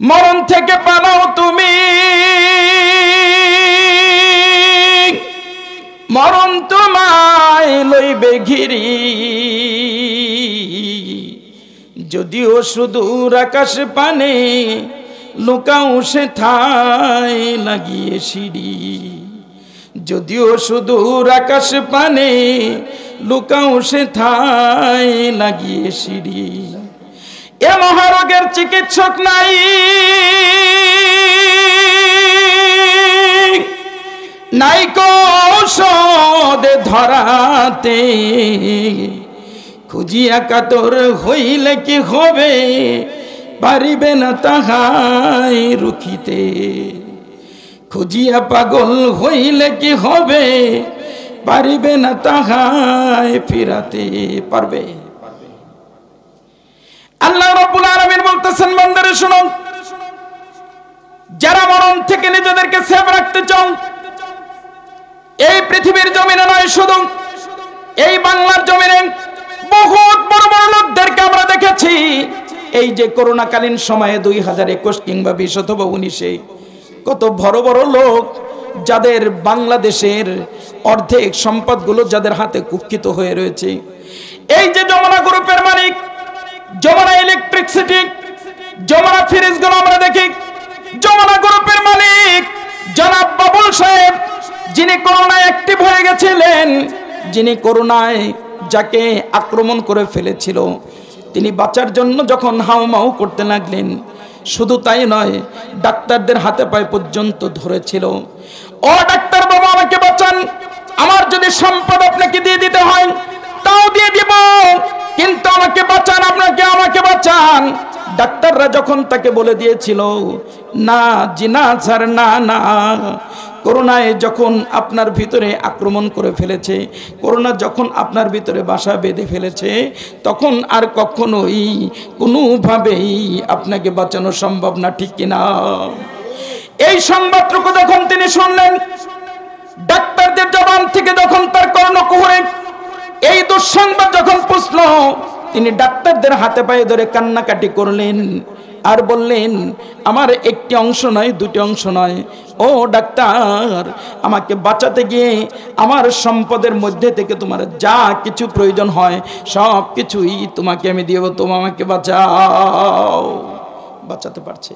মরণ থেকে পালাও তুমি, মরণ তোমায় লইবে ঘিরি। যদিও সুদূর আকাশ পানে লুকাও সে ঠাই লাগিয়ে সিঁড়ি। যদিও সুদূর আকাশ পানে লুকাও সে ঠাই লাগিয়ে সিঁড়ি। এ মহারোগের চিকিৎসক নাই, নাই কৌশলে ধরাতে। খুঁজিয়া কাতর হইলে কি হবে, পারিবে না তাহাই রুখিতে। খুঁজিয়া পাগল হইলে কি হবে, পারিবে না তাহাই ফিরাতে। পারবে? আল্লাহ রাব্বুল আলামিন বলতেছেন, বান্দারে শুনো, যারা মরণ থেকে নিজেদেরকে সেভ রাখতে চাও, এই পৃথিবীর জমিনে নয়, শুধু এই বাংলার জমিনে বহুত বড় বড় লোকদেরকে আমরা দেখেছি। এই যে করোনাকালীন সময়ে 2021 কিংবা 20 অথবা 19-এ কত বড় বড় লোক, যাদের বাংলাদেশের অর্ধেক সম্পদগুলো যাদের হাতে কুক্ষিত হয়ে রয়েছে। এই যে যমুনা গ্রুপের মালিক, যমুনা ইলেকট্রিসিটি, যমুনা ফ্রিজগুলো আমরা দেখি, যমুনা গ্রুপের মালিক জনাব বাবুল সাহেব, যিনি করোনায় অ্যাক্টিভ হয়ে গেছিলেন, যিনি করোনায় যাকে আক্রমণ করে ফেলেছিল, তিনি বাঁচার জন্য যখন হাউমাউ করতে লাগলেন, শুধু তাই নয়, ডাক্তারদের হাতে পায়ে পর্যন্ত ধরেছিল। ও ডাক্তার বাবা, আমাকে বাঁচান, আমার যদি সম্পদ আপনাকে দিয়ে দিতে হয় তাও দিয়ে দিব, কিন্তু আমাকে বাঁচান, আপনাকে আমাকে বাঁচান। ডাক্তাররা যখন তাকে বলে দিয়েছিল, না জিনা স্যার, না না, করোনায় যখন আপনার ভিতরে আক্রমণ করে ফেলেছে, করোনা যখন আপনার ভিতরে বাসা বেঁধে ফেলেছে, তখন আর কখনোই কোনোভাবেই আপনাকে বাঁচানো সম্ভব না, ঠিক কিনা? এই সংবাদটুকু যখন তিনি শুনলেন, ডাক্তারদের জবান থেকে যখন তার কর্ণকুহরে এই দুঃসংবাদ যখন পৌঁছল, তিনি ডাক্তারদের হাতে পায়ে ধরে কান্নাকাটি করলেন আর বললেন, আমার একটি অংশ নয়, দুটি অংশ নয়, ও ডাক্তার, আমাকে বাঁচাতে গিয়ে আমার সম্পদের মধ্যে থেকে তোমার যা কিছু প্রয়োজন হয় সব কিছুই তোমাকে আমি দিব, তুমি আমাকে বাঁচাও। বাঁচাতে পারছে?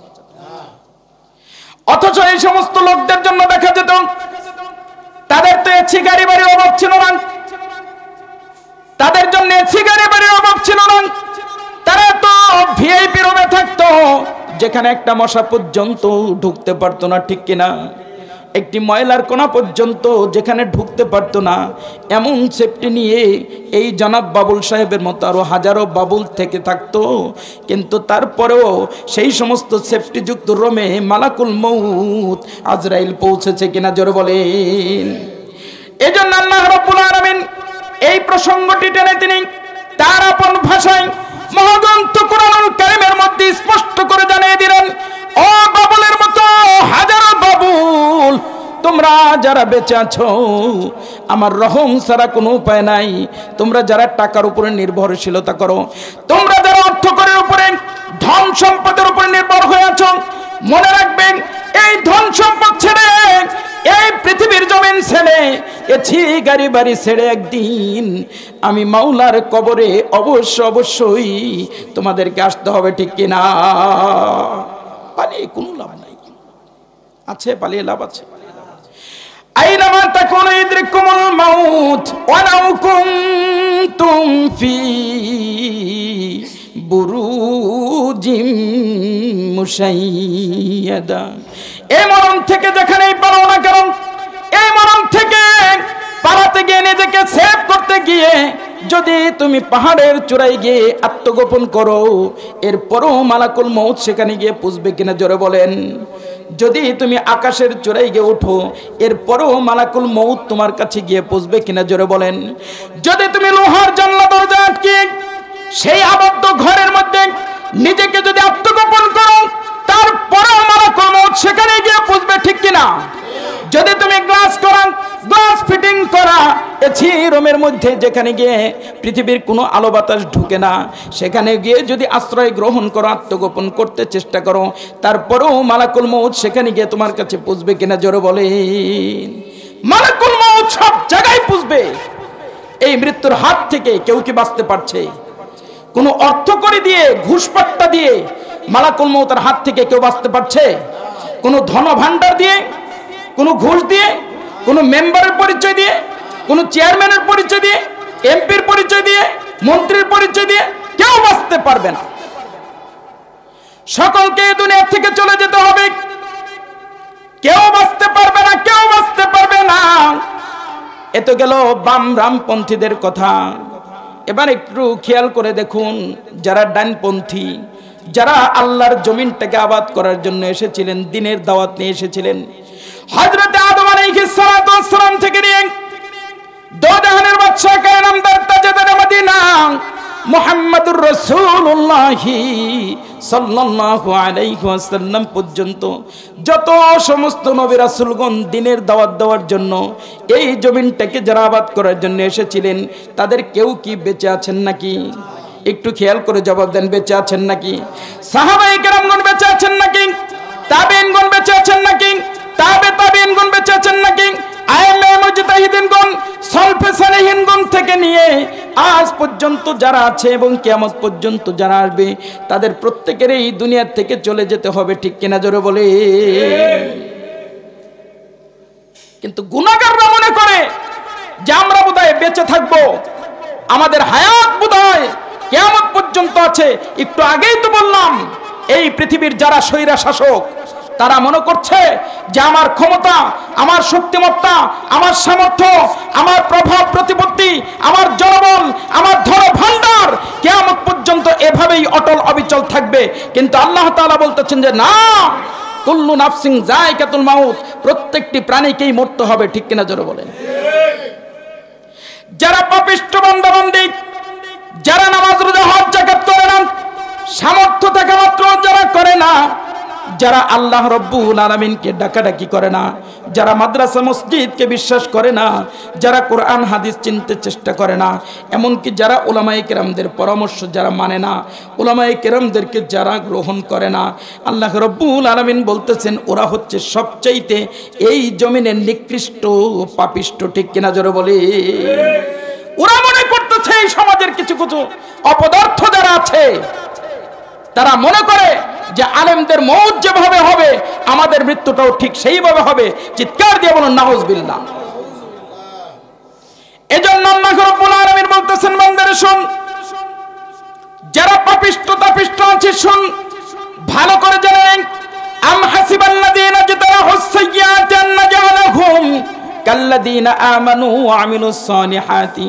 অথচ এই সমস্ত লোকদের জন্য দেখা যেত, তাদের তো এসি গাড়ি বাড়ির অভাব ছিল না, তাদের জন্য এসি গাড়ি বাড়ির অভাব ছিল না, তারা তো ভিআইপি রুমে থাকতো, যেখানে একটা মশা পর্যন্ত ঢুকতে পারতো না, ঠিক কিনা? একটি ময়লার কোণা পর্যন্ত যেখানে ঢুকতে পারতো না, এমন সেফটি নিয়ে এই জনাব বাবুল সাহেবের মতো আরো হাজারো বাবুল থেকে থাকতো। কিন্তু তারপরেও সেই সমস্ত সেফটিযুক্ত রুমে মালাকুল মউত আজরাইল পৌঁছেছে কিনা, জোরে বলেন। এজন্য আল্লাহ রাব্বুল আলামিন এই প্রসঙ্গটি টেনে তিনি তার আপন ভাষায় মহাগ্রন্থ কুরআনুল কারীমের মধ্যে স্পষ্ট করে জানিয়ে দিলেন, ও বাবুলের মতো হাজারো বাবুল, তোমরা যারা বেঁচে আছো, আমার রহম ছাড়া কোনো উপায় নাই। তোমরা যারা টাকার উপরে নির্ভরশীলতা করো, তোমরা যারা অর্থকরের উপরে, ধন সম্পদের উপরে নির্ভর হয়ে আছো, মনে রাখবেন, এই ধন সম্পদ ছেড়ে, এই পৃথিবীর জমিন ছেড়ে, এছি গাড়ি বাড়ি ছেড়ে একদিন আমি মাওলার কবরে অবশ্যই তোমাদেরকে আসতে হবে, ঠিক কিনা? পালিয়ে কোনো লাভ নাই। আছে পালিয়ে লাভ আছে? আইনামা তাকুনু ইদরিকুমুল মাউত ওয়ালাউ কুনতুম ফি বুরুজিম মুশাইয়াদা। এই মরণ থেকে যেখানেই পালাও না কেন, এই মরণ থেকে পালাতে গিয়ে, নিজেকে সেভ করতে গিয়ে যদি তুমি পাহাড়ের চূড়ায় গিয়ে আত্মগোপন করো, এরপরও মালাকুল মউত সেখানে গিয়ে পুষবে কিনা, জোরে বলেন। যদি তুমি আকাশের চূড়ায় গিয়ে ওঠো, এরপরও মালাকুল মউত তোমার কাছে গিয়ে পুষবে কিনা, জোরে বলেন। যদি তুমি লোহার জানলা দরজা আটকে সেই আবদ্ধ ঘরের মধ্যে নিজেকে যদি আত্মগোপন করো, তারপরেও মালাকুল মউত সেখানে গিয়ে পুষবে, ঠিক কিনা? যদি তুমি গ্লাস ফিটিং করা এসি রুমের মধ্যে যেখানে গিয়ে পৃথিবীর কোনো আলো বাতাস ঢুকে না, সেখানে গিয়ে যদি আশ্রয় গ্রহণ করো, আত্মগোপন করতে চেষ্টা করো, তারপরেও মালাকুল মউত সেখানে গিয়ে তোমার কাছে পুষবে কিনা জোরে বলেন। মালাকুল মউত সব জায়গায় পুষবে। এই মৃত্যুর হাত থেকে কেউ কি বাঁচতে পারছে? কোনো অর্থকড়ি দিয়ে, ঘুষপাট্টা দিয়ে মালাকুল মউতের হাত থেকে কেউ বাঁচতে পারছে? কোনো ধন ভাণ্ডার দিয়ে, কোনো ঘুষ দিয়ে, কোনো মেম্বারের পরিচয় দিয়ে, কোনো চেয়ারম্যানের পরিচয় দিয়ে, এমপির পরিচয় দিয়ে, মন্ত্রীর পরিচয় দিয়ে কেউ বাঁচতে পারবে না। সকলকে দুনিয়া থেকে চলে যেতে হবে, কেউ বাঁচতে পারবে না, কেউ বাঁচতে পারবে না। এ তো গেল বাম রামপন্থীদের কথা। এবার একটু খেয়াল করে দেখুন, যারা ডানপন্থী, যারা আল্লাহর জমিনটাকে আবাদ করার জন্য এসেছিলেন, দ্বীনের দাওয়াত নিয়ে এসেছিলেন, হযরত আদম আলাইহিস সালাতু ওয়াস সালাম থেকে নিয়ে দো জাহানের বাদশা কায়নামদার তাজদার মদিনা মুহাম্মদুর রাসূলুল্লাহ সাল্লাল্লাহু আলাইহি ওয়াসাল্লাম পর্যন্ত যত সমস্ত নবী রাসূলগণ দ্বীনের দাওয়াত দেওয়ার জন্য এই জমিনটাকে যারা আবাদ করার জন্য এসেছিলেন, তাদের কেউ কি বেঁচে আছেন নাকি? একটু খেয়াল করে জবাব দেন, বেঁচে আছেন নাকি? সাহাবায়ে কেরামগণ বেঁচে আছেন নাকি? তাবেঈনগণ বেঁচে আছেন নাকি? তাবেঈনগণ বেঁচে আছেন নাকি? আইএমএ মুজতাহিদিনগণ, সলফে সালেহিনগণ থেকে নিয়ে আজ পর্যন্ত যারা আছে এবং কিয়ামত পর্যন্ত যারা আসবে, তাদের প্রত্যেকের এই দুনিয়া থেকে চলে যেতে হবে, ঠিক কিনা জোরে বলে। কিন্তু গুনাহগাররা মনে করে যে আমরা বোধহয় বেঁচে থাকবো, আমাদের হায়াত বোধহয় কিয়ামত পর্যন্ত আছে। একটু আগেই তো বললাম, এই পৃথিবীর যারা স্বৈরা শাসক, তারা মনে করছে যে আমার ক্ষমতা, আমার শক্তিমত্তা, আমার সামর্থ্য, আমার প্রভাব প্রতিপত্তি, আমার জনবল, আমার ধন ভান্ডার কিয়ামত পর্যন্ত এভাবেই অটল অবিচল থাকবে। কিন্তু আল্লাহ তাআলা বলতেছেন যে না, কুল্লু নাফসিন যায়কাতুল মাউত, প্রত্যেকটি প্রাণীকেই মরতে হবে, ঠিক কিনা জোরে বলেন। যারা পাপিষ্ঠ বান্দাবান্দি, যারা নামাজ রোজা হজ যাকাত করে না, সামর্থ্য থাকা মাত্র যারা করে না, যারা আল্লাহ রব্বুল আলামিনকে ডাকাডাকি করে না, যারা মাদ্রাসা মসজিদকে বিশ্বাস করে না, যারা কোরআন হাদিস চিনতে চেষ্টা করে না, এমনকি যারা উলামায়ে কেরামদের পরামর্শ যারা মানে না, উলামায়ে কেরামদেরকে যারা গ্রহণ করে না, আল্লাহ রব্বুল আলামিন বলতেছেন ওরা হচ্ছে সবচাইতে এই জমিনের নিকৃষ্ট পাপিষ্ঠ, ঠিক কিনা জোরে বলে। ওরা মনে করতেছে এই সমাজের কিছু কিছু অপদার্থ যারা আছে, তারা মনে করে যে আলেমদের মওত যেভাবে হবে আমাদের মৃত্যুটাও ঠিক সেইভাবে হবে। চিৎকার দিয়ে বলুন নাউজুবিল্লাহ। এজন্য আল্লাহ রাব্বুল আলামিন বলতেছেন, বান্দারা শুন, যারা পাপিষ্ঠ তাপিষ্ঠ আছে শুন, ভালো করে জানেন। আম হাসিবাল্লাযীনা জাতারাহুস সাইয়্যাতি আন নাজআলাহুম কাল্লাযীনা আমানু ওয়া আমিলুস সালিহাতি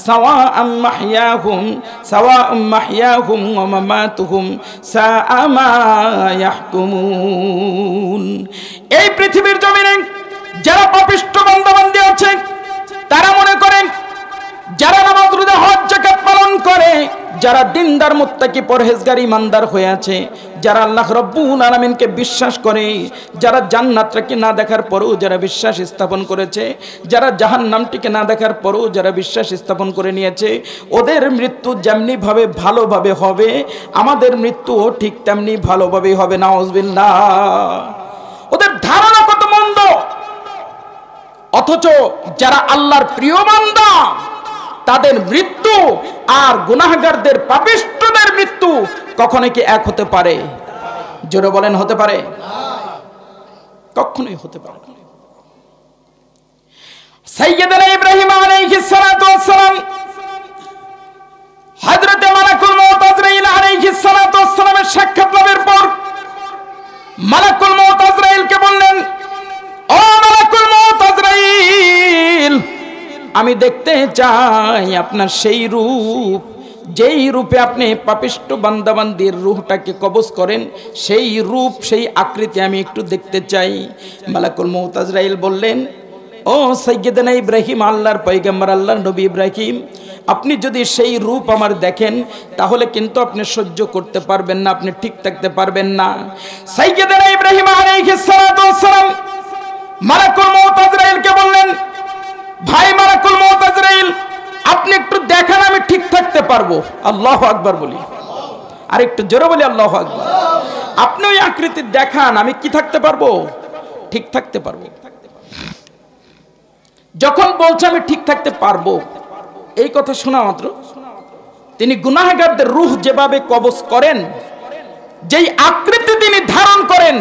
সাওয়াআম মাহইয়াহুম ওয়া মামাতুহুম সাআ মা ইয়াহকুমুন। এই পৃথিবীর জমিনে যারা পাপিষ্ঠ বান্দাবান্দি আছে, তারা মনে করেন যারা নামাজ রোজা হজ যাকাত পালন করে, যারা দিনদার মুত্তাকি পরহেজগার ইমানদার হয়ে আছে, যারা আল্লাহ রাব্বুল আলামিনকে বিশ্বাস করে, যারা জান্নাতটাকে না দেখার পরেও যারা বিশ্বাস স্থাপন করেছে, যারা জাহান্নামটিকে না দেখার পরেও যারা বিশ্বাস স্থাপন করে নিয়েছে, ওদের মৃত্যু যেমনি ভাবে ভালোভাবে হবে, আমাদের মৃত্যুও ঠিক তেমনি ভালোভাবে হবে। নাউজুবিল্লাহ। ওদের ধারণা কত মন্দ। অথচ যারা আল্লাহর প্রিয় বান্দা, তাদের মৃত্যু আর গুনাহগারদের পাপিষ্ঠদের মৃত্যু কখনো কি এক হতে পারে? জোরে বলেন, হতে পারে? কখনোই হতে পারে না। সাইয়্যিদুনা ইব্রাহিম আলাইহিস সালাতু ওয়াস সালাম, হযরত মালাকুল মউত আজরাইল আলাইহিস সালাতু ওয়াস সালামের সাক্ষাৎ লাভের পর মালাকুল মউত আজরাইলকে বললেন, ও মালাকুল মউত আজরাইল, আমি দেখতে চাই আপনার সেই রূপ, যেই রূপে আপনি পাপিষ্ঠ বান্দাবান্দির রূহটাকে কবজ করেন, সেই রূপ সেই আকৃতি আমি একটু দেখতে চাই। মালাকুল মউত আজরাইল বললেন, ও সাইয়্যিদুনা ইব্রাহিম, আল্লাহর পয়গম্বর আল্লাহর নবী ইব্রাহিম, আপনি যদি সেই রূপ আমার দেখেন তাহলে কিন্তু আপনি সহ্য করতে পারবেন না, আপনি ঠিক থাকতে পারবেন না। সাইয়্যিদুনা ইব্রাহিম আলাইহিস সালাতু ওয়াস সালাম মালাকুল মউত আজরাইলকে বললেন, ভাই মালাকুল মউত আজরাইল, আপনি একটু দেখান আমি ঠিক থাকতে পারবো, আল্লাহু আকবার বলি, আর একটু জোরে বলি আল্লাহু আকবার। আপনি ওই আকৃতি দেখান, আমি কি থাকতে পারবো? ঠিক থাকতে পারবো। যখন বলছে আমি ঠিক থাকতে পারবো, এই কথা শোনা মাত্র তিনি গুনাহগারদের রূহ যেভাবে কবজ করেন, যেই আকৃতি তিনি ধারণ করেন,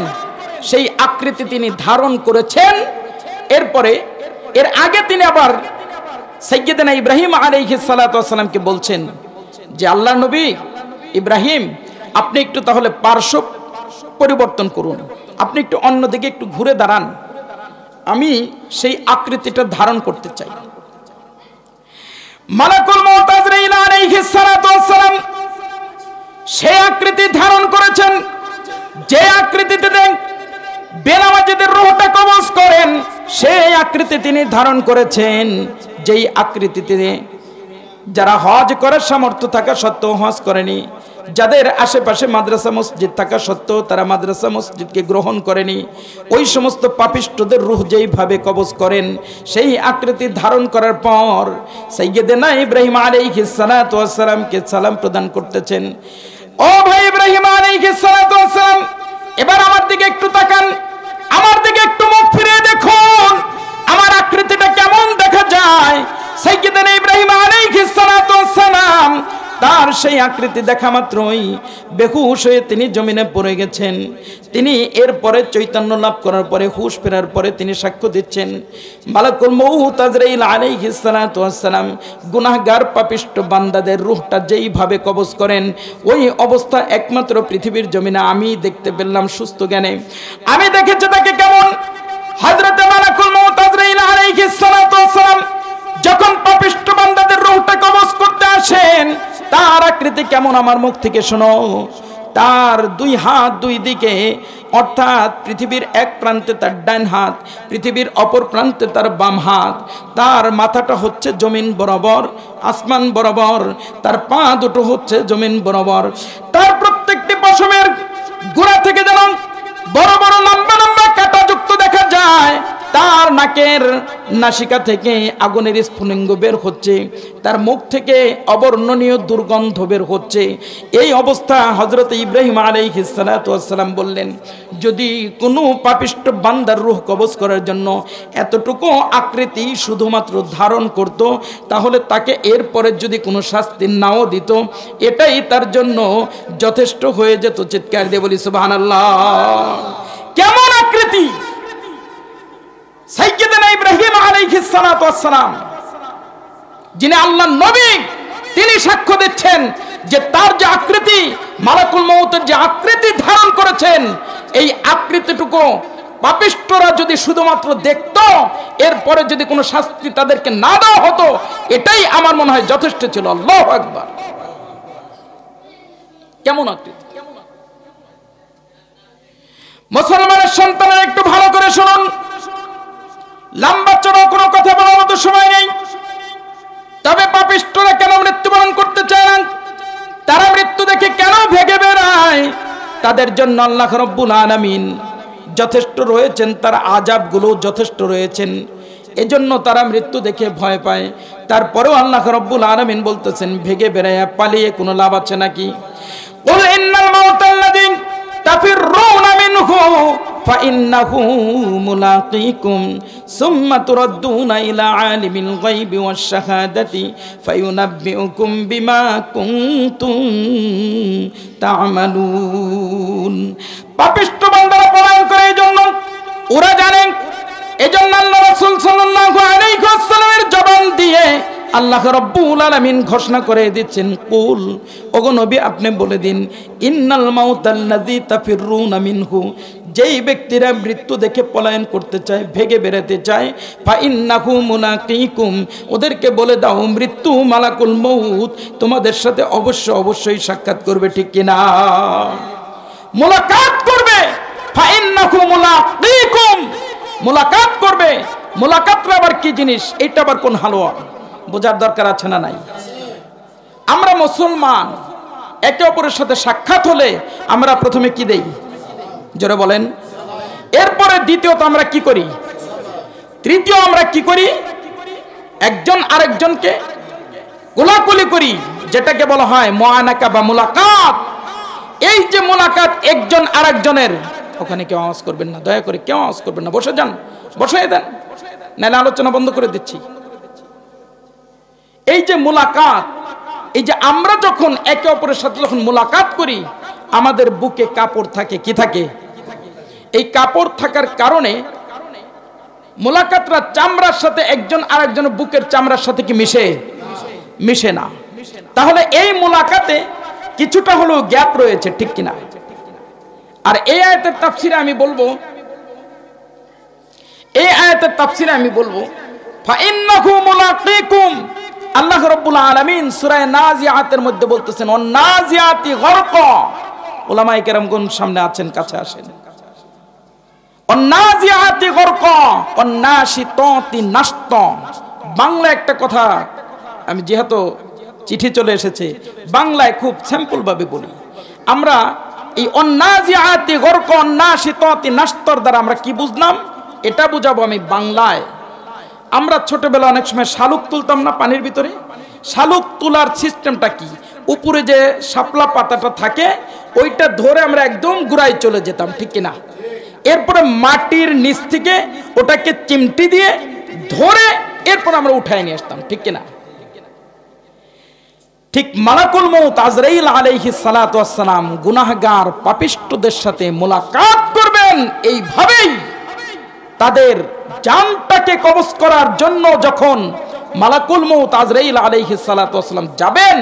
সেই আকৃতি তিনি ধারণ করেছেন। এরপরে এর আগে তিনি আবার সাইয়্যিদানা ইব্রাহিম আলাইহিস সালাতু ওয়াস সালামকে বলছেন যে আল্লাহর নবী ইব্রাহিম, আপনি একটু তাহলে পার্শ্ব পরিবর্তন করুন, আপনি একটু অন্যদিকে একটু ঘুরে দাঁড়ান, আমি সেই আকৃতিটা ধারণ করতে চাই। মালাকুল মউত আজরাইল আলাইহিস সালাতু ওয়াস সালাম সেই আকৃতি ধারণ করেছেন, যে আকৃতিতে বেনামাজিদের রূহটা কবজ করেন, সেই আকৃতি তিনি ধারণ করেছেন। যেই আকৃতিতে যারা হজ করার সামর্থ্য থাকা সত্ত্বেও হজ করেনি, যাদের আশেপাশে মাদ্রাসা মসজিদ থাকা সত্ত্বেও তারা মাদ্রাসা মসজিদকে গ্রহণ করেনি, ওই সমস্ত পাপিষ্ঠদের রূহ যেইভাবে কবজ করেন, সেই আকৃতি ধারণ করার পর সাইয়্যিদানা ইব্রাহিম আলাইহিস সালাতু ওয়াস সালামকে সালাম প্রদান করতেছেন। ও ভাই ইব্রাহিম আলাইহিস সালাতু ওয়াস সালাম, এবার আমার দিকে একটু তাকান, আমার দিকে একটু মুখ ফিরিয়ে দেখুন, আমার আকৃতিটা কেমন দেখা যায়। সাইয়্যিদানা ইব্রাহিম আলাইহিস সালাতু ওয়াস সালাম তার সেই আকৃতি দেখা মাত্রই বেহুশ হয়ে তিনি জমিনে পড়ে গেছেন। তিনি এরপরে চৈতন্য লাভ করার পরে, হুশ ফেরার পরে তিনি সাক্ষ্য দিচ্ছেন, মালাকুল মউত আজরাইল আলাইহিস সালাতু ওয়াস সালাম গুনাহগার পাপিষ্ঠ বান্দাদের রূহটা যেইভাবে কবজ করেন, ওই অবস্থা একমাত্র পৃথিবীর জমিনে আমি দেখতে পেলাম সুস্থ জ্ঞানে। আমি দেখেছি তাকে কেমন। হযরতে মালাকুল মউত আজরাইল আলাইহিস সালাতু ওয়াস সালাম যখন পাপিষ্ঠ বান্দাদের রূহটা কবজ করতে আসেন, তার আকৃতি কেমন আমার মুখ থেকে শোনো। তার দুই হাত দুই দিকে, অর্থাৎ পৃথিবীর এক প্রান্তে তার ডান হাত, পৃথিবীর অপর প্রান্তে তার বাম হাত। তার মাথাটা হচ্ছে জমিন বরাবর, আসমান বরাবর, তার পা দুটো হচ্ছে জমিন বরাবর। তার প্রত্যেকটি পশমের গোড়া থেকে যেন বড় বড় লম্বা লম্বা কাঁটাযুক্ত দেখা যায়। তার নাকের নাসিকা থেকে আগুনের স্ফুলিঙ্গ বের হচ্ছে, তার মুখ থেকে অবর্ণনীয় দুর্গন্ধ বের হচ্ছে। এই অবস্থা হযরত ইব্রাহিম আলাইহিস সালাতু ওয়াস সালাম বললেন, যদি কোনো পাপিষ্ঠ বান্দার রূহ কবজ করার জন্য এতটুকু আকৃতি শুধুমাত্র ধারণ করত, তাহলে তাকে এরপরে যদি কোনো শাস্তি নাও দিত, এটাই তার জন্য যথেষ্ট হয়ে যেত। চিৎকার দিয়ে বলি সুবহানাল্লাহ। কেমন আকৃতি! সাইয়্যিদানা ইব্রাহিম আলাইহিস সালাতু ওয়াস সালাম, যিনি আল্লাহর নবী, তিনি সাক্ষ্য দিচ্ছেন যে তার যে আকৃতি, মালাকুল মউতের যে আকৃতি ধারণ করেছেন, এই আকৃতিটুকু পাপিষ্ঠরা যদি শুধুমাত্র দেখত, এরপরে যদি কোনো শাস্তি তাদেরকে না দেওয়া হতো, এটাই আমার মনে হয় যথেষ্ট ছিল। আল্লাহু আকবার। কেমন আকৃতি! মুসলমানের সন্তানের একটু ভালো করে শুনুন, লম্বা চড়া কোনো কথা বলার মতো সময় নেই। তবে পাপিষ্ঠরা কেন মৃত্যুবরণ করতে চায় না, তারা মৃত্যু দেখে কেন ভেগে বেড়ায়, তাদের জন্য আল্লাহ রাব্বুল আলামিন যথেষ্ট রয়েছেন, তার আযাবগুলো যথেষ্ট রয়েছেন। এজন্য তারা মৃত্যু দেখে ভয় পায়। তারপরেও আল্লাহ রাব্বুল আলামিন বলতেছেন, ভেগে বেড়ায় পালিয়ে কোনো লাভ আছে নাকি? কুল ইন্নাল মাউতাল্লাযী তাফিররুনা মিনহু ফাইন্নাহু মুলাকীকুম সুম্মা তুরাদ্দুনা ইলা আলিমিল গায়বি ওয়াশ শাহাদাতি ফায়ুনাব্বিউকুম বিমা কুনতুম তা'মালুন। পাপিষ্ঠ বান্দারা পলায়ন করে, এইজন্য ওরা জানেন, এজন্য আল্লাহ রাসূল সাল্লাল্লাহু আলাইহি ওয়াসাল্লামের জবান দিয়ে আল্লাহ রাব্বুল আলামিন ঘোষণা করে দিচ্ছেন, কুল, ওগো নবী আপনি বলে দিন, ইন্নাল মাউতাল্লাযী তাফিররুনা মিনহু, যেই ব্যক্তিরা মৃত্যু দেখে পলায়ন করতে চায়, ভেগে বেরোতে চায়, ফাইন্নাহু মুলাকীকুম, ওদেরকে বলে দাও মৃত্যু মালাকুল মউত তোমাদের সাথে অবশ্যই সাক্ষাৎ করবে। ঠিক কিনা? মুলাকাত করবে। ফাইন্নাহু মুলাকীকুম, মুলাকাত করবে। মুলাকাতটা আবার কি জিনিস, এটা আবার কোন হালুয়া, বোঝার দরকার আছে না নাই? আমরা মুসলমান, একে অপরের সাথে সাক্ষাৎ হলে আমরা প্রথমে কি দেই? জোরে বলেন। এরপরে দ্বিতীয়ত আমরা কি করি? তৃতীয় আমরা কি করি? একজন আরেকজনকে কোলাকুলি করি, যেটাকে বলা হয় মুআনাকা বা মুলাকাত। এই যে মুলাকাত একজন আরেকজনের, ওখানে কেউ আওয়াজ করবেন না, দয়া করে কেউ আওয়াজ করবেন না, বসে যান, বসে দেন, নাহলে আলোচনা বন্ধ করে দিচ্ছি। এই যে মুলাকাত, এই যে আমরা যখন একে অপরের সাথে যখন মুলাকাত করি, আমাদের বুকে কাপড় থাকে, কি থাকে? এই কাপড় থাকার কারণে মুলাকাতরা চামড়ার সাথে একজন আরেকজনের বুকের চামড়ার সাথে কি মিশে? মিশে না। তাহলে এই মুলাকাতে কিছুটা হলেও গ্যাপ রয়েছে, ঠিক কিনা? আর এই আয়াতের তাফসিরে আমি বলবো, এই আয়াতের তাফসিরে আমি বলবো ফাইন্নাহু মুলাকিকুম। আল্লাহ রাব্বুল আলামিন সূরা নাজিআতের মধ্যে বলতেছেন ওয়ান নাজিআতি গরকা। উলামায়ে কেরামগণ সামনে আছেন, কাছে আসেন। ওয়ান নাজিআতি গরকা ওয়ান নাশিতাতি নাশতা। বাংলা একটা কথা, আমি যেহেতু চিঠি চলে এসেছে, বাংলায় খুব সিম্পল ভাবে বলি। আমরা এই ওয়ান নাজিআতি গরকা ওয়ান নাশিতাতি নাশতার দ্বারা আমরা কি বুঝলাম, এটা বুঝাবো আমি বাংলায়। আমরা ছোটবেলা অনেক সময় শালুক তুলতাম না পানির ভিতরে? শালুক তোলার সিস্টেমটা কি? উপরে যে শাপলা পাতাটা থাকে ওইটা ধরে আমরা একদম গুড়ায় চলে যেতাম, ঠিক কিনা? এরপরে মাটির নিচ থেকে ওটাকে চিমটি দিয়ে ধরে এরপর আমরা উঠায় নিয়ে আসতাম, ঠিক কিনা? ঠিক মালাকুল মউত আজরাইল আলাইহিস সালাতু ওয়াস সালাম গুনাহগার পাপিষ্ঠদের সাথে মুলাকাত করবেন। এইভাবেই তাদের জানটাকে কবজ করার জন্য যখন মালাকুল মউত আজরাইল আলাইহিস সালাতু ওয়াস সালাম যাবেন,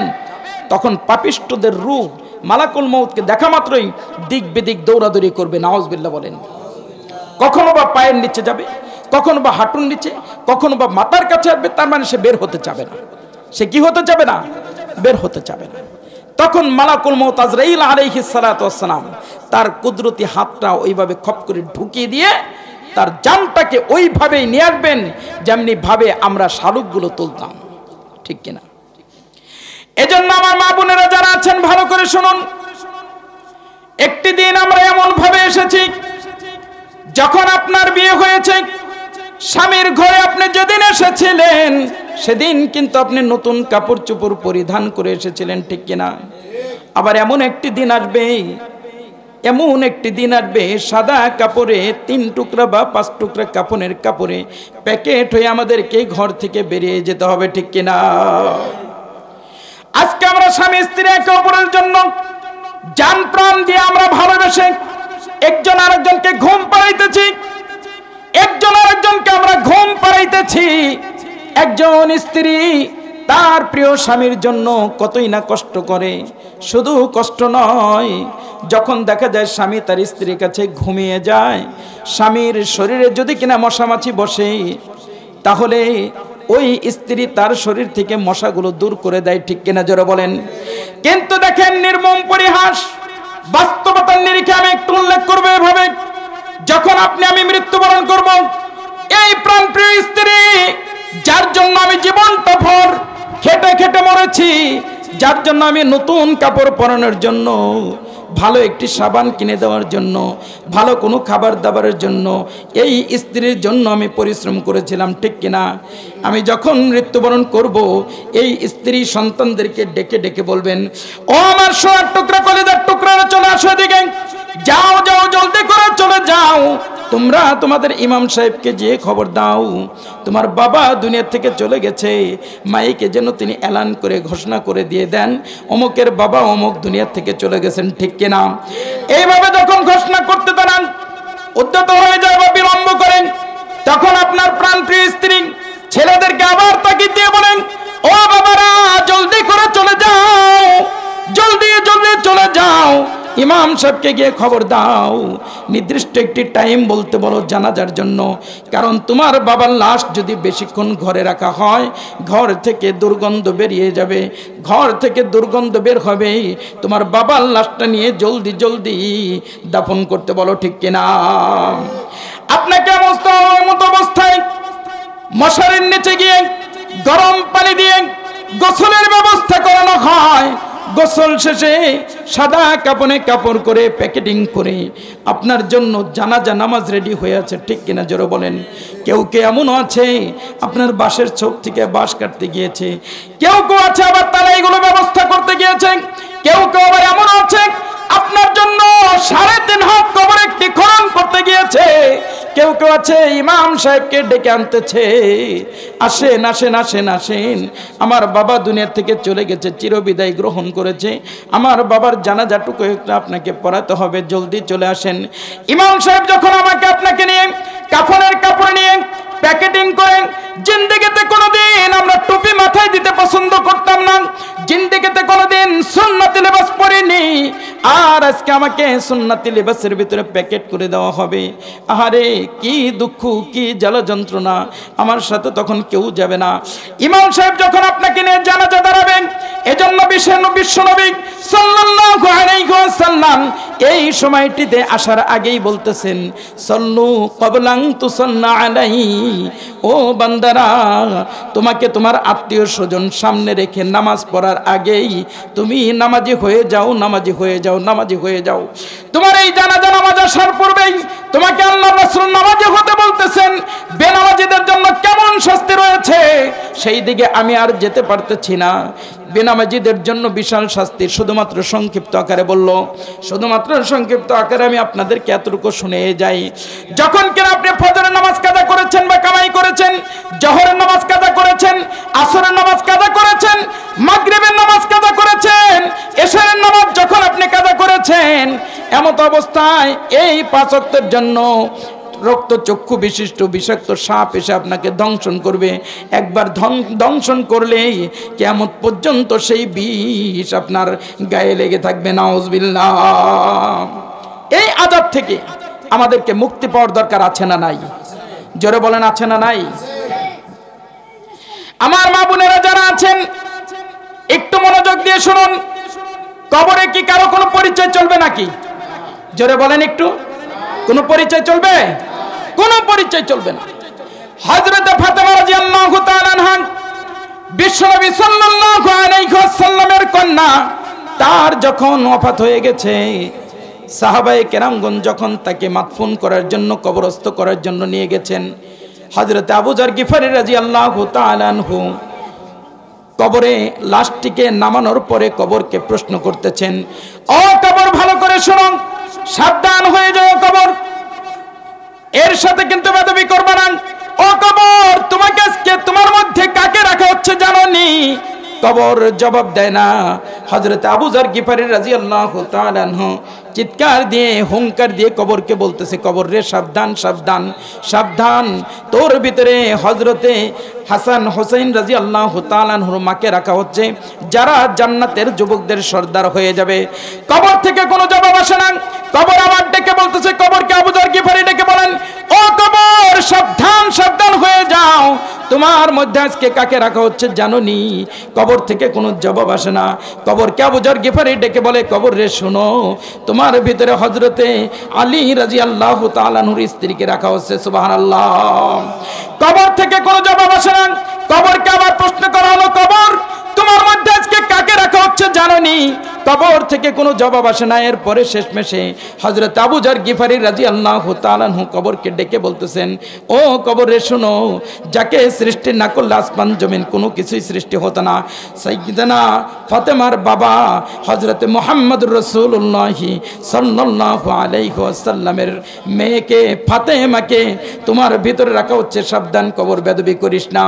তখন পাপিষ্ঠদের রূহ মালাকুল মউতকে দেখা মাত্রই দিক বিদিক দৌড়াদৌড়ি করবে। নাউজুবিল্লাহ বলেন। কখনো বা পায়ের নিচে যাবে, কখনো বা হাঁটুর নিচে, কখনো বা মাথার কাছে আসবে। তার মানে সে বের হতে চাবে না। সে কি হতে চাবে না? বের হতে চাবে না। তখন মালাকুল মউত আজরাইল আলাইহিস সালাতু ওয়াস সালাম তার কুদরতি হাতটা ওইভাবে খপ করে ঢুকিয়ে দিয়ে তার জানটাকে ওইভাবেই নিয়ে আসবেন যেমনি ভাবে আমরা শালুকগুলো তুলতাম, ঠিক কিনা? এজন্য আমার মা বোনেরা যারা আছেন ভালো করে শুনুন। একটি দিন আমরা এমন ভাবে এসেছি, যখন আপনার বিয়ে হয়েছে, স্বামীর ঘরে আপনি যেদিন এসেছিলেন সেদিন কিন্তু আপনি নতুন কাপড় চোপড় পরিধান করে এসেছিলেন, ঠিক কিনা? আবার এমন একটি দিন আসবে, এমন একটি দিন আসবে সাদা কাপড়ে 3 টুকরা বা 5 টুকরা কাপড়ের কাপড়ে প্যাকেট হয়ে আমাদেরকে ঘর থেকে বেরিয়ে যেতে হবে, ঠিক কিনা? আজকে আমরা স্বামী স্ত্রী একে অপরের জন্য জান প্রাণ দিয়ে আমরা ভালোবেসে একজন আরেকজনকে ঘুম পাড়াইতেছি, একজন আরেকজনকে আমরা ঘুম পাড়াইতেছি। একজন স্ত্রী তার প্রিয় স্বামীর জন্য কতই না কষ্ট করে। শুধু কষ্ট নয়, যখন দেখা যায় স্বামী তার স্ত্রীর কাছে ঘুমিয়ে যায়, স্বামীর শরীরে যদি কিনা মশামাছি বসে, তাহলে ওই স্ত্রী তার শরীর থেকে মশাগুলো দূর করে দেয়, ঠিক কিনা? জোরে বলেন। কিন্তু দেখেন নির্মম পরিহাস, বাস্তবতার নিরিখে আমি একটু উল্লেখ করবো এভাবে, যখন আপনি আমি মৃত্যুবরণ করব, এই প্রাণপ্রিয় স্ত্রী যার জন্য আমি জীবনটা ভর খেটে খেটে মরেছি, যার জন্য আমি নতুন কাপড় পরানোর জন্য, ভালো একটি সাবান কিনে দেওয়ার জন্য, ভালো কোনো খাবার দাবারের জন্য এই স্ত্রীর জন্য আমি পরিশ্রম করেছিলাম, ঠিক কিনা? আমি যখন মৃত্যুবরণ করব, এই স্ত্রী সন্তানদেরকে ডেকে ডেকে বলবেন, ও আমার সোনার টুকরা, কলিজার টুকরা, চলে আসো এদিকে, যাও যাও, জলদি করে চলে যাও। তোমরা তোমাদের ইমাম সাহেবকে যেয়ে খবর দাও, তোমার বাবা দুনিয়া থেকে চলে গেছে। মাইকে যেন তিনি এলান করে ঘোষণা করে দিয়ে দেন, অমুকের বাবা অমুক দুনিয়া থেকে চলে গেছেন, ঠিক কিনা? এইভাবে যখন ঘোষণা করতে দাঁড়ান, উদ্যত হয়ে যায় বা বিলম্ব করেন, তখন আপনার প্রাণপ্রিয় স্ত্রী ছেলেদেরকে আবার তাকিদ দিয়ে বলেন, ও বাবারা, জলদি করে চলে যাও, জলদি জলদি চলে যাও, ইমাম সাহেবকে গিয়ে খবর দাও, নির্দিষ্ট একটি টাইম বলতে বলো জানাজার জন্য। কারণ তোমার বাবার লাশ যদি বেশিক্ষণ ঘরে রাখা হয়, ঘর থেকে দুর্গন্ধ বেরিয়ে যাবে, ঘর থেকে দুর্গন্ধ বের হবে। তোমার বাবার লাশটা নিয়ে জলদি জলদি দাফন করতে বলো, ঠিক কিনা? আপনাকে মতো অবস্থায় মশারির নিচে গিয়ে গরম পানি দিয়ে গোসলের ব্যবস্থা করানো হয়। গোসল শেষে সাদা কাপড়ে কাপড় করে প্যাকেটিং করে আপনার জন্য জানাজা নামাজ রেডি হয়ে আছে, ঠিক কিনা জোরে বলেন। কেউ কেউ এমনও আছে আপনার বাঁশের চোখ থেকে বাঁশ কাটতে গিয়েছে, কেউ কেউ আছে আবার তারা এগুলো ব্যবস্থা করতে গিয়েছে, কেউ কেউ আবার এমন আছে আপনার জন্য 3.5 হাত কবর একটি খনন করতে গিয়েছে, কেউ কেউ আছে ইমাম সাহেবকে ডেকে আনতেছে, আসেন আসেন আসেন আসেন, আমার বাবা দুনিয়া থেকে চলে গেছে, চিরবিদায় গ্রহণ করেছে, আমার বাবার জানাজাটুকু একটু আপনাকে পড়াতে হবে, জলদি চলে আসেন। ইমাম সাহেব যখন আমাকে আপনাকে নিয়ে কাফনের কাপড় নিয়ে প্যাকেটিং করে, জিন্দেগিতে কোনোদিন আমরা টুপি মাথায় দিতে পছন্দ করতাম না, জিন্দেগিতে কোনোদিন সুন্নতি লিবাস পরিনি, আর আজকে আমাকে সুন্নতি লিবাসের ভিতরে প্যাকেট করে দেওয়া হবে। আহারে কি দুঃখ, কি জ্বালা যন্ত্রণা, আমার সাথে তখন কেউ যাবে না। ইমাম সাহেব যখন আপনাকে নিয়ে জানাজা দাঁড়াবেন, এজন্য বিশ্বনবী সাল্লাল্লাহু আলাইহি ওয়াসাল্লাম এই সময়টিতে আসার আগেই বলতেছেন, সল্লু ক্বাবলা আন তুসাল্লা আলাইহি, ও বান্দারা তোমাকে তোমার আত্মীয় স্বজন সামনে রেখে নামাজ পড়ার আগেই তুমি নামাজি হয়ে যাও, নামাজি হয়ে যাও, নামাজি হয়ে যাও। তোমার এই জানাজা নামাজ আসার পূর্বেই তোমাকে আল্লাহর রাসূল নামাজি হতে বলতেছেন। বেনামাজিদের জন্য কেমন শাস্তি রয়েছে সেই দিকে আমি আর যেতে পারতেছি না। বেনামাজিদের জন্য বিশাল শাস্তি, শুধুমাত্র সংক্ষিপ্ত আকারে বলল, শুধুমাত্র সংক্ষিপ্ত আকারে আমি আপনাদেরকে এতটুকু শুনে যাই। যখন কিনা আপনি ফজরের নামাজ কাজা করেছেন বা কামাই করেছেন, জোহরের নামাজ কাজা করেছেন, আসরের নামাজ কাজা করেছেন, মাগরিবের নামাজ কাজা করেছেন, এশারের নামাজ যখন আপনি কাজা করেছেন, এমত অবস্থায় এই 5 ওয়াক্তের জন্য রক্ত চক্ষু বিশিষ্ট বিষাক্ত সাপ এসে আপনাকে দংশন করবে। একবার দংশন করলেই কিয়ামত পর্যন্ত সেই বিষ আপনার গায়ে লেগে থাকবে। নাউজুবিল্লাহ। এই আযাব থেকে আমাদেরকে মুক্তি পাওয়ার দরকার আছে না নাই? জোরে বলেন, আছে না নাই? আমার মা বোনেরা যারা আছেন একটু মনোযোগ দিয়ে শুনুন। কবরে কি কারো কোনো পরিচয় চলবে নাকি? জোরে বলেন একটু। কোনো পরিচয় চলবে? কোনো পরিচয় চলবে না। হযরত ফাতেমা রাদিয়াল্লাহু তাআলা আনহা বিশ্বনবী সাল্লাল্লাহু আলাইহি ওয়াসাল্লামের কন্যা, তার যখন ওফাত হয়ে গেছে, সাহাবায়ে কেরামগণ যখন তাকে মাদফুন করার জন্য, কবরস্থ করার জন্য নিয়ে গেছেন, হযরত আবু যর গিফারী রাদিয়াল্লাহু তাআলা আনহু কবরে লাশটিকে নামানোর পরে কবরকে প্রশ্ন করতেছেন, ও কবর ভালো করে শোনো, সাবধান হয়ে যাও কবর, এর সাথে কিন্তু বেদবি করবে না। ও কবর, তোমাকে আজকে তোমার মধ্যে কাকে রাখা হচ্ছে জানো নি? কবর জবাব দেয় না। হযরত আবু যর গিফারী রাদিয়াল্লাহু তাআলা আনহু চিৎকার দিয়ে, হুঙ্কার দিয়ে কবরকে বলতেছে, কবর রে সাবধান সাবধান সাবধান, তোর ভিতরে হযরতে হাসান হোসেন রাদিয়াল্লাহু তাআলা আনহুর মাকে রাখা হচ্ছে, যারা জান্নাতের যুবকদের সর্দার হয়ে যাবে। কবর থেকে কোনো জবাব আসে না। কবর আবার ডেকে বলতেছে, কবরকে আবু যর গিফারী ডেকে বলেন, ও কবর সাবধান সাবধান হয়ে যাও, তোমার মধ্যে আজকে কাকে রাখা হচ্ছে জানো নি? কবর থেকে কোনো জবাব আসে না। কবরকে আবু যর গিফারী ডেকে বলে, কবর রে শোনো, তোমার ভিতরে হযরতে আলী রাদিয়াল্লাহু তাআলা আনহুর স্ত্রীকে রাখা হচ্ছে। সুবহানাল্লাহ। কবর থেকে কোনো জবাব আসে না। কবরকে আবার প্রশ্ন করা হলো, কবর তোমার মধ্যে আজকে কাকে রাখা হচ্ছে জানো নি? কবর থেকে কোনো জবাব আসে না। এরপরে শেষমেশে হযরত আবু যর গিফারী রাদিয়াল্লাহু তাআলা আনহু কবরকে ডেকে বলতেছেন, ও কবর রে শোনো, যাকে সৃষ্টি না করলে আসমান জমিন কোনো কিছুই সৃষ্টি হতো না। সাইয়্যিদানা ফাতেমার বাবা হযরত মুহাম্মদুর রাসূলুল্লাহ সাল্লাল্লাহু আলাইহি ওয়াসাল্লামের মেয়েকে ফাতেমাকে তোমার ভিতরে রাখা হচ্ছে, সাবধান, কবর বেদবি করিস না।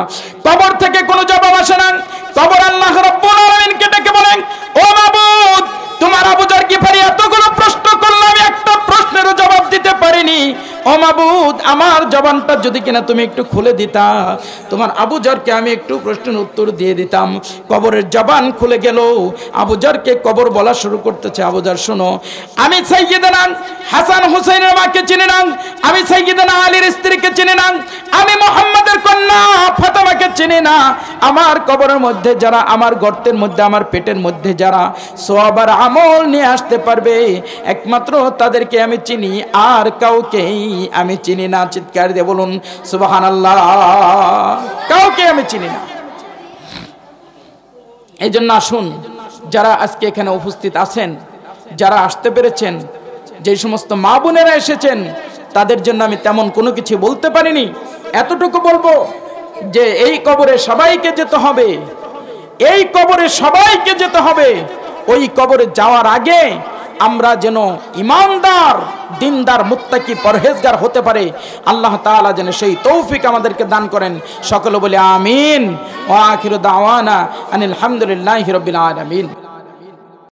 কবর থেকে কোনো জবাব আসে না। কবর আল্লাহ রাব্বুল আলামিনকে ডেকে বলেন, ও মাবুদ, তোমার আবু যর গিফারী এতগুলো প্রশ্ন করলাম, একটা প্রশ্নেরও জবাব দিতে পারিনি। ও মাবুদ, আমার জবানটা যদি কিনা তুমি একটু খুলে দিতা, তোমার আবু যরকে আমি একটু প্রশ্নের উত্তর দিয়ে দিতাম। কবরের জবান খুলে গেল। আবু যরকে কবর বলা শুরু করতেছে, আবু যর শোনো, আমি সাইয়্যিদানা হাসান হুসাইনের মাকে চিনি না, আমি সাইয়্যিদানা আলীর স্ত্রীকে চিনি না, আমি মুহাম্মাদের কন্যা ফাতেমাকে চিনি না। আমার কবরের মধ্যে যারা, আমার গর্তের মধ্যে, আমার পেটের মধ্যে যারা সওয়াব আর আমল নিয়ে আসতে পারবে, একমাত্র তাদেরকে আমি চিনি, আর কাউকেই আমি চিনি না। চিৎকার দিয়ে বলুন সুবহানাল্লাহ। কাউকে আমি চিনি না। এই জন্য আসুন, যারা আজকে এখানে উপস্থিত আছেন, যারা আসতে পেরেছেন, যে সমস্ত মা বোনেরা এসেছেন, তাদের জন্য আমি তেমন কোনো কিছু বলতে পারিনি। এতটুকু বলবো যে এই কবরে সবাইকে যেতে হবে, এই কবরে সবাইকে যেতে হবে। ওই কবরে যাওয়ার আগে আমরা যেন ইমানদার, দিনদার, মুত্তাকি, পরহেজগার হতে পারে, আল্লাহ তাআলা যেন সেই তৌফিক আমাদেরকে দান করেন। সকলে বলে আমিন। ওয়া আখিরু দাওয়ানা আনিল হামদুলিল্লাহি রাব্বিল আলামিন।